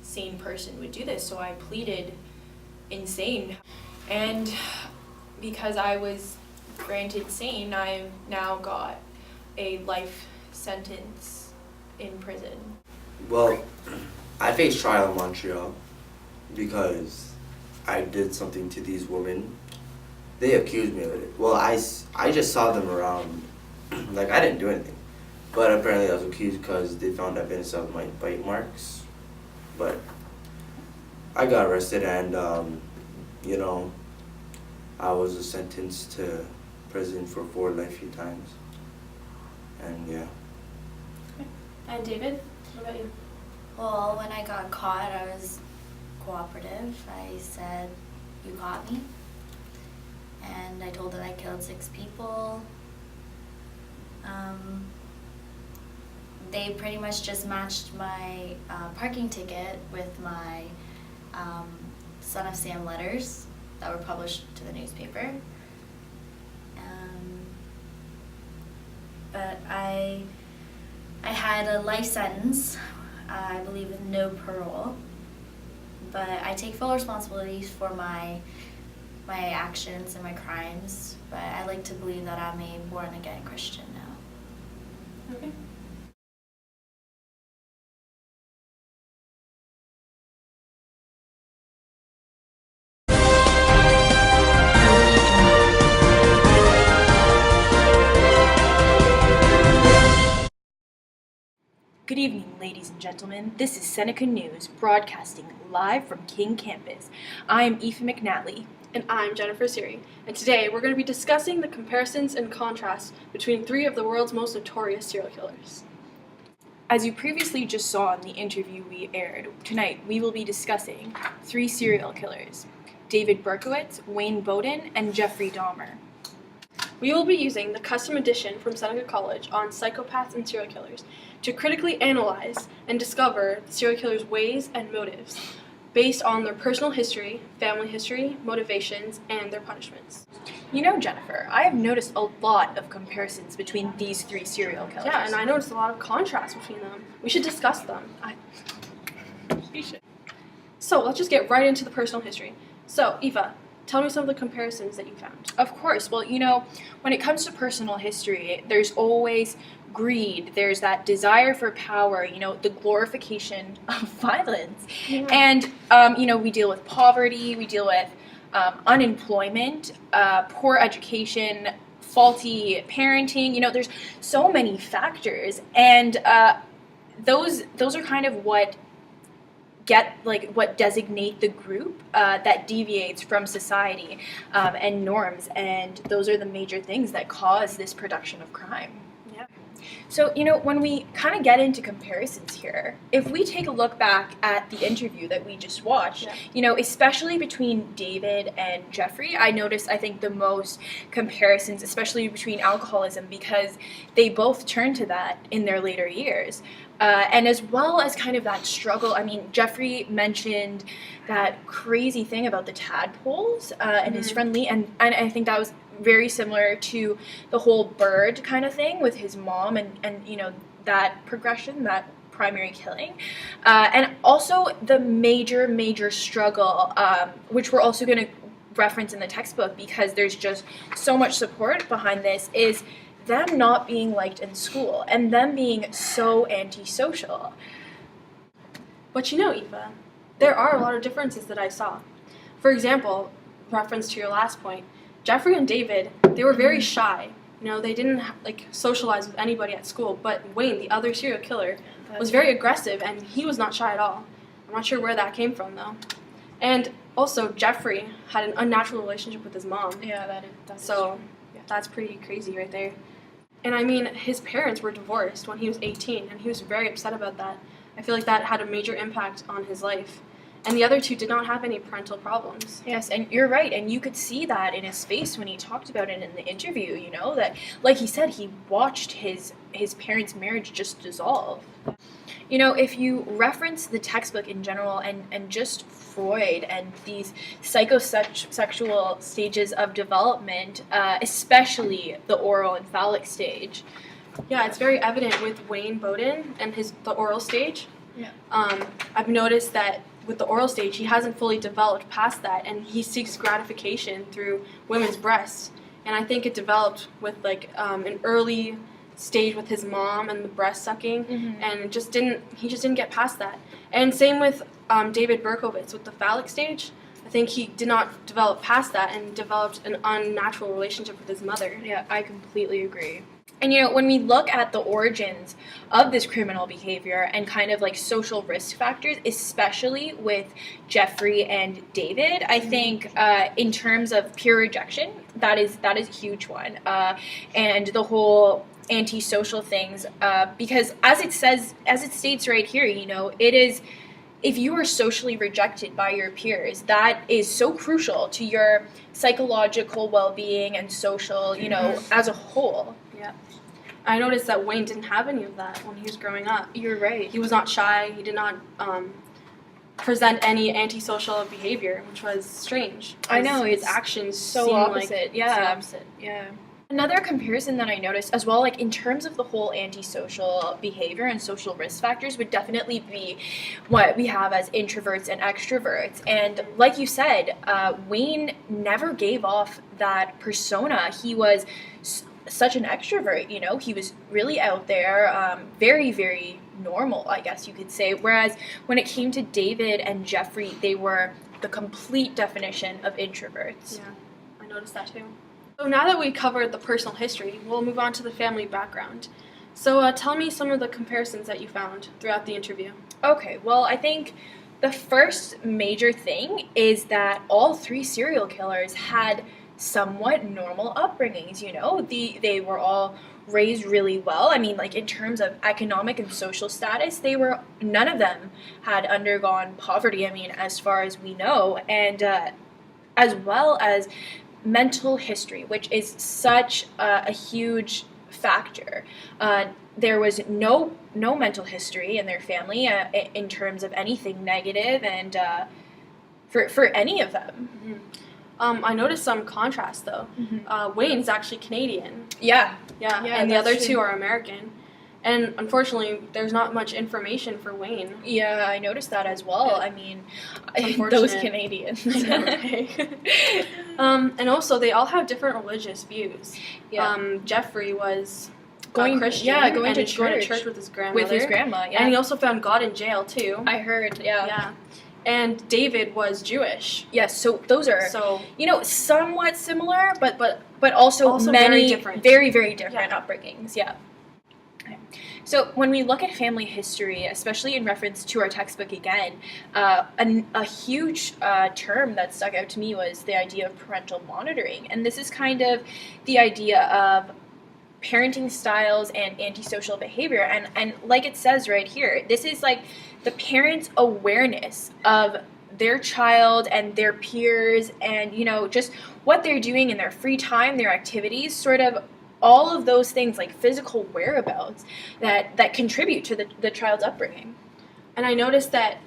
sane person would do this. So I pleaded insane. And because I was granted sane, I've now got a life sentence in prison. Well, I faced trial in Montreal because I did something to these women. They accused me of it. Well, I just saw them around, like I didn't do anything. But apparently I was accused because they found evidence of my bite marks. But I got arrested and, I was sentenced to prison for 4 life times. And yeah. And David, what about you? Well, when I got caught, I was cooperative. I said, "You caught me." And I told that I killed 6 people. They pretty much just matched my parking ticket with my Son of Sam letters that were published to the newspaper. But I had a life sentence, I believe with no parole. But I take full responsibility for my actions and my crimes. But I like to believe that I'm a born-again Christian now. Okay. Good evening, ladies and gentlemen. This is Seneca News, broadcasting live from King Campus. I'm Aoife McNally. And I'm Jennifer Siri. And today we're going to be discussing the comparisons and contrasts between 3 of the world's most notorious serial killers. As you previously just saw in the interview we aired, tonight we will be discussing 3 serial killers: David Berkowitz, Wayne Bowden, and Jeffrey Dahmer. We will be using the custom edition from Seneca College on psychopaths and serial killers to critically analyze and discover the serial killers' ways and motives based on their personal history, family history, motivations, and their punishments. You know, Jennifer, I have noticed a lot of comparisons between these 3 serial killers. Yeah, and I noticed a lot of contrast between them. We should discuss them. We should. So let's just get right into the personal history. So, Eva, tell me some of the comparisons that you found. Of course. Well, when it comes to personal history, there's always greed. There's that desire for power, the glorification of violence. Yeah. And, we deal with poverty, we deal with unemployment, poor education, faulty parenting. There's so many factors. And those are kind of what designate the group that deviates from society and norms, and those are the major things that cause this production of crime. Yeah. So, when we kind of get into comparisons here, if we take a look back at the interview that we just watched, especially between David and Jeffrey, I think the most comparisons, especially between alcoholism, because they both turned to that in their later years. And as well as kind of that struggle, Jeffrey mentioned that crazy thing about the tadpoles and his friend Lee, and I think that was very similar to the whole bird kind of thing with his mom and that progression, that primary killing. And also the major struggle, which we're also going to reference in the textbook because there's just so much support behind this, is them not being liked in school and them being so antisocial. But Eva, there are a lot of differences that I saw. For example, reference to your last point, Jeffrey and David, they were very shy. They didn't socialize with anybody at school, but Wayne, the other serial killer, was very aggressive and he was not shy at all. I'm not sure where that came from though. And also Jeffrey had an unnatural relationship with his mom. Yeah, that's pretty crazy right there. And his parents were divorced when he was 18, and he was very upset about that. I feel like that had a major impact on his life. And the other 2 did not have any parental problems. Yes, and you're right, and you could see that in his face when he talked about it in the interview, that, like he said, he watched his parents' marriage just dissolve. If you reference the textbook in general and just Freud and these psychosexual stages of development, especially the oral and phallic stage. Yeah, it's very evident with Wayne Bowden and the oral stage. Yeah. I've noticed that with the oral stage, he hasn't fully developed past that, and he seeks gratification through women's breasts. And I think it developed with like an early stage with his mom and the breast sucking, and he just didn't get past that. And same with David Berkowitz with the phallic stage. I think he did not develop past that and developed an unnatural relationship with his mother. Yeah, I completely agree. And when we look at the origins of this criminal behavior and kind of like social risk factors, especially with Jeffrey and David, I think in terms of peer rejection, that is a huge one. And the whole antisocial things, because as it states right here, it is, if you are socially rejected by your peers, that is so crucial to your psychological well-being and social, as a whole. Yeah. I noticed that Wayne didn't have any of that when he was growing up. You're right. He was not shy. He did not present any antisocial behavior, which was strange. I know, his it's actions so seem opposite. like Yeah. the opposite. Yeah. Another comparison that I noticed as well, like in terms of the whole antisocial behavior and social risk factors, would definitely be what we have as introverts and extroverts. And like you said, Wayne never gave off that persona. He was such an extrovert, he was really out there, very, very normal, I guess you could say. Whereas when it came to David and Jeffrey, they were the complete definition of introverts. Yeah, I noticed that too. So now that we covered the personal history, we'll move on to the family background. So tell me some of the comparisons that you found throughout the interview. Okay, well, I think the first major thing is that all three serial killers had somewhat normal upbringings, they were all raised really well. I mean, like in terms of economic and social status, none of them had undergone poverty, I mean, as far as we know, and as well as mental history, which is such a huge factor. There was no mental history in their family in terms of anything negative, and for any of them. I noticed some contrast though. Wayne's actually Canadian. Yeah, and the other two are American. And unfortunately, there's not much information for Wayne. Yeah, I noticed that as well. I mean, those Canadians. And also, they all have different religious views. Yeah. Jeffrey was going Christian. Yeah, going to church with his grandmother. With his grandma, yeah. And he also found God in jail too. I heard, yeah. Yeah. And David was Jewish. Yes, so those are somewhat similar, but also many very, very different upbringings. Yeah. So when we look at family history, especially in reference to our textbook again, a huge term that stuck out to me was the idea of parental monitoring. And this is kind of the idea of parenting styles and antisocial behavior. And like it says right here, this is like the parent's awareness of their child and their peers and, just what they're doing in their free time, their activities, sort of all of those things like physical whereabouts that contribute to the child's upbringing. And I noticed that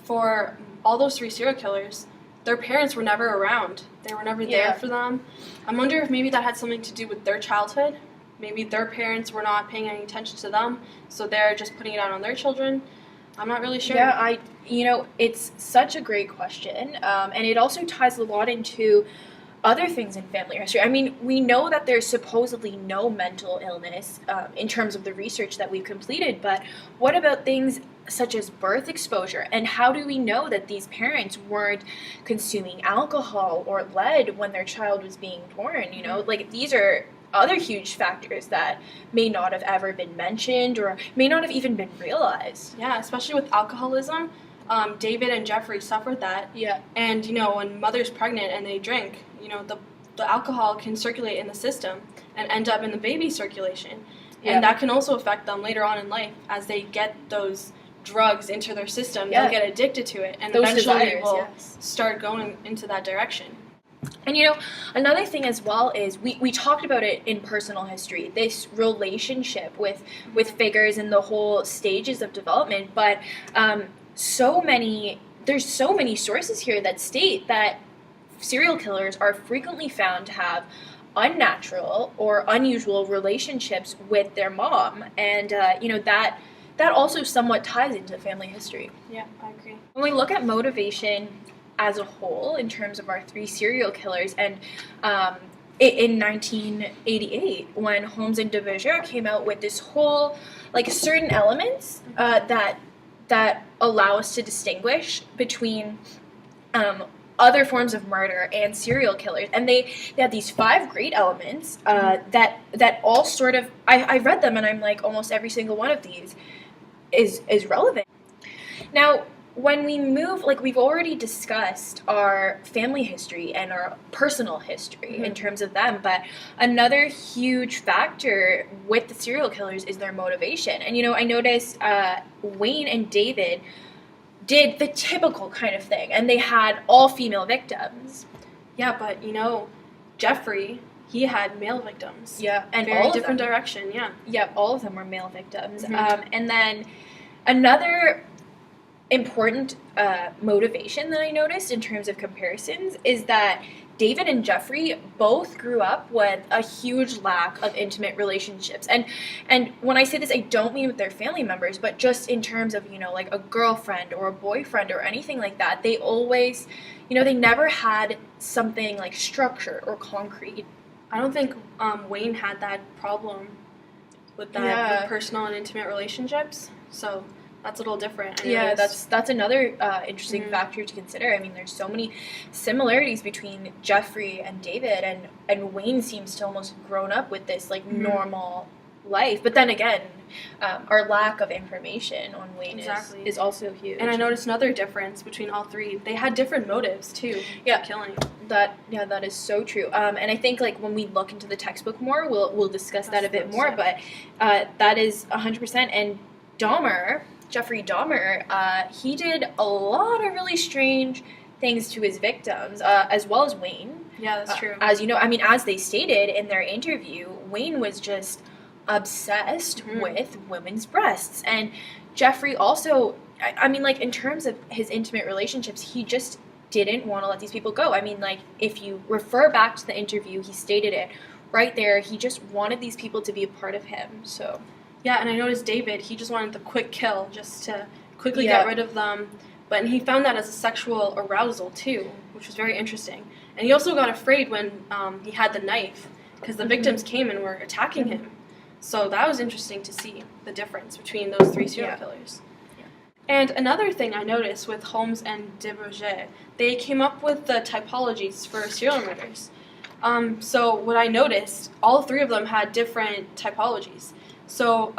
for all those three serial killers, their parents were never around. They were never there for them. I wonder if maybe that had something to do with their childhood. Maybe their parents were not paying any attention to them, so they're just putting it out on their children. I'm not really sure. Yeah, it's such a great question, and it also ties a lot into other things in family history. I mean, we know that there's supposedly no mental illness in terms of the research that we've completed, but what about things such as birth exposure? And how do we know that these parents weren't consuming alcohol or lead when their child was being born? Like these are other huge factors that may not have ever been mentioned or may not have even been realized. Yeah, especially with alcoholism. David and Jeffrey suffered that. Yeah. And, when mother's pregnant and they drink, the alcohol can circulate in the system and end up in the baby's circulation. Yeah. And that can also affect them later on in life as they get those drugs into their system. They'll get addicted to it and those eventually will start going into that direction. And another thing as well is we talked about it in personal history, this relationship with figures and the whole stages of development, but there's so many sources here that state that serial killers are frequently found to have unnatural or unusual relationships with their mom, and that also somewhat ties into family history. Yeah, I agree. When we look at motivation as a whole in terms of our 3 serial killers, and in 1988, when Holmes and DeBeauger came out with this whole, like, certain elements that allow us to distinguish between other forms of murder and serial killers, and they had these 5 great elements that all sort of, I read them and I'm like, almost every single one of these is relevant. Now, when we move, like, we've already discussed our family history and our personal history in terms of them, but another huge factor with the serial killers is their motivation. And, I noticed Wayne and David did the typical kind of thing, and they had all female victims. Yeah, but Jeffrey, he had male victims. Yeah, and Very all different of them. direction. Yeah. Yeah, all of them were male victims. And then another important motivation that I noticed in terms of comparisons is that David and Jeffrey both grew up with a huge lack of intimate relationships. And when I say this, I don't mean with their family members, but just in terms of, like a girlfriend or a boyfriend or anything like that. They always, they never had something like structured or concrete. I don't think Wayne had that problem with that with personal and intimate relationships. So that's a little different. Yeah, that's another interesting factor to consider. I mean, there's so many similarities between Jeffrey and David, and Wayne seems to almost have grown up with this, like, normal life. But then again, our lack of information on Wayne is also huge. And I noticed another difference between all 3. They had different motives, too, for killing. That is so true. And I think, like, when we look into the textbook more, we'll discuss that a bit more. But that is 100%. And Jeffrey Dahmer, he did a lot of really strange things to his victims, as well as Wayne. Yeah, that's true. As you know, I mean, as they stated in their interview, Wayne was just obsessed with women's breasts. And Jeffrey also, I mean, like, in terms of his intimate relationships, he just didn't want to let these people go. I mean, like, if you refer back to the interview, he stated it right there. He just wanted these people to be a part of him, so... Yeah, and I noticed David, he just wanted the quick kill, just to quickly get rid of them. But he found that as a sexual arousal, too, which was very interesting. And he also got afraid when he had the knife, because the victims came and were attacking him. So that was interesting to see, the difference between those 3 serial killers. Yeah. And another thing I noticed with Holmes and DeBeauger, they came up with the typologies for serial murders. So what I noticed, all 3 of them had different typologies. So,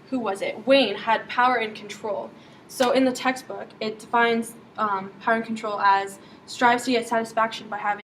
who was it? Wayne had power and control. So in the textbook, it defines power and control as strives to get satisfaction by having